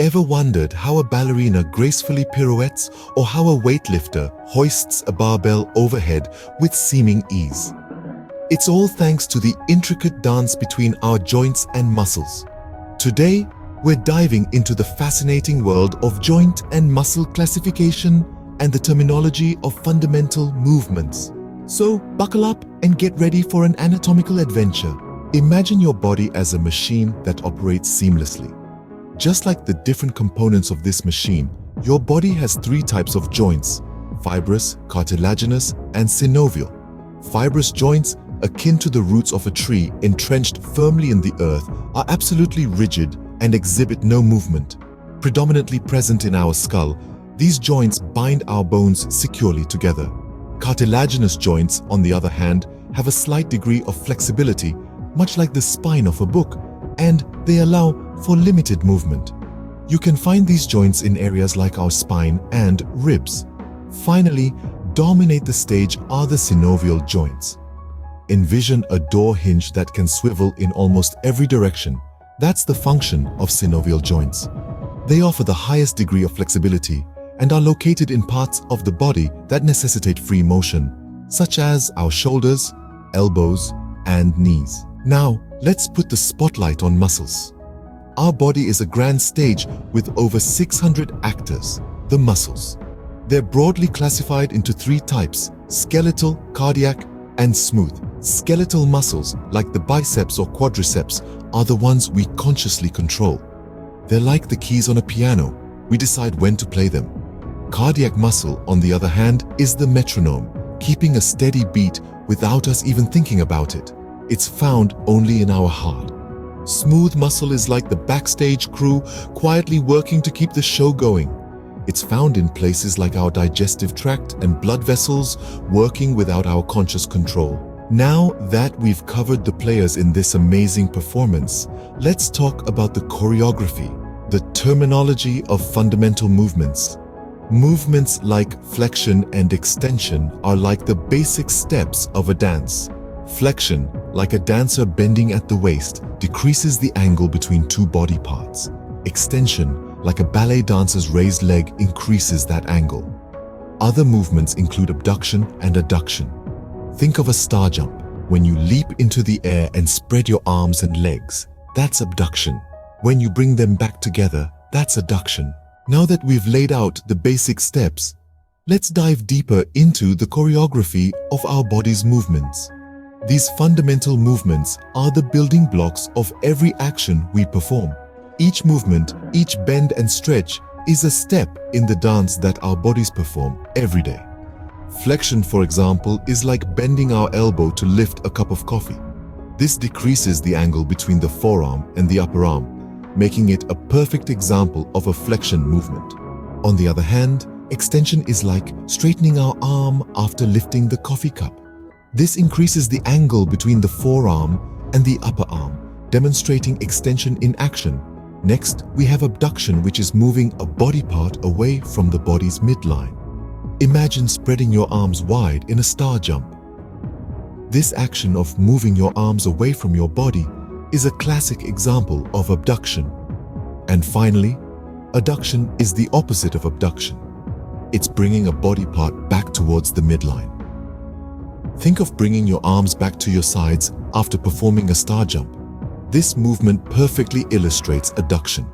Ever wondered how a ballerina gracefully pirouettes or how a weightlifter hoists a barbell overhead with seeming ease? It's all thanks to the intricate dance between our joints and muscles. Today, we're diving into the fascinating world of joint and muscle classification and the terminology of fundamental movements. So, buckle up and get ready for an anatomical adventure. Imagine your body as a machine that operates seamlessly. Just like the different components of this machine, your body has three types of joints: fibrous, cartilaginous, and synovial. Fibrous joints, akin to the roots of a tree entrenched firmly in the earth, are absolutely rigid and exhibit no movement. Predominantly present in our skull, these joints bind our bones securely together. Cartilaginous joints, on the other hand, have a slight degree of flexibility, much like the spine of a book, and they allow for limited movement. You can find these joints in areas like our spine and ribs. Finally, dominate the stage are the synovial joints. Envision a door hinge that can swivel in almost every direction. That's the function of synovial joints. They offer the highest degree of flexibility and are located in parts of the body that necessitate free motion, such as our shoulders, elbows, and knees. Now, let's put the spotlight on muscles. Our body is a grand stage with over 600 actors, the muscles. They're broadly classified into three types: skeletal, cardiac, and smooth. Skeletal muscles, like the biceps or quadriceps, are the ones we consciously control. They're like the keys on a piano. We decide when to play them. Cardiac muscle, on the other hand, is the metronome, keeping a steady beat without us even thinking about it. It's found only in our heart. Smooth muscle is like the backstage crew, quietly working to keep the show going. It's found in places like our digestive tract and blood vessels, working without our conscious control. Now that we've covered the players in this amazing performance, let's talk about the choreography, the terminology of fundamental movements. Movements like flexion and extension are like the basic steps of a dance. Flexion, like a dancer bending at the waist, decreases the angle between two body parts. Extension, like a ballet dancer's raised leg, increases that angle. Other movements include abduction and adduction. Think of a star jump. When you leap into the air and spread your arms and legs, that's abduction. When you bring them back together, that's adduction. Now that we've laid out the basic steps, let's dive deeper into the choreography of our body's movements. These fundamental movements are the building blocks of every action we perform. Each movement, each bend and stretch is a step in the dance that our bodies perform every day. Flexion, for example, is like bending our elbow to lift a cup of coffee. This decreases the angle between the forearm and the upper arm, making it a perfect example of a flexion movement. On the other hand, extension is like straightening our arm after lifting the coffee cup. This increases the angle between the forearm and the upper arm, demonstrating extension in action. Next, we have abduction, which is moving a body part away from the body's midline. Imagine spreading your arms wide in a star jump. This action of moving your arms away from your body is a classic example of abduction. And finally, adduction is the opposite of abduction. It's bringing a body part back towards the midline. Think of bringing your arms back to your sides after performing a star jump. This movement perfectly illustrates adduction.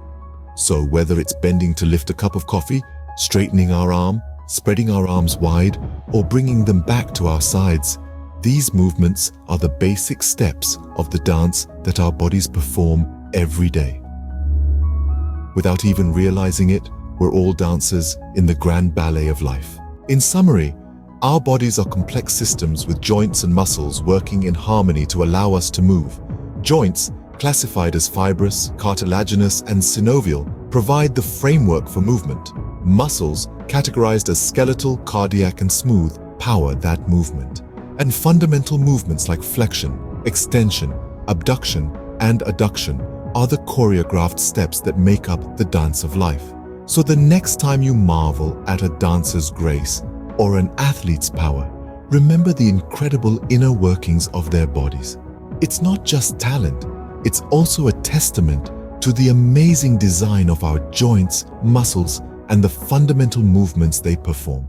So whether it's bending to lift a cup of coffee, straightening our arm, spreading our arms wide, or bringing them back to our sides, these movements are the basic steps of the dance that our bodies perform every day. Without even realizing it, we're all dancers in the grand ballet of life. In summary, our bodies are complex systems with joints and muscles working in harmony to allow us to move. Joints, classified as fibrous, cartilaginous, and synovial, provide the framework for movement. Muscles, categorized as skeletal, cardiac, and smooth, power that movement. And fundamental movements like flexion, extension, abduction, and adduction are the choreographed steps that make up the dance of life. So the next time you marvel at a dancer's grace or an athlete's power, remember the incredible inner workings of their bodies. It's not just talent, it's also a testament to the amazing design of our joints, muscles, and the fundamental movements they perform.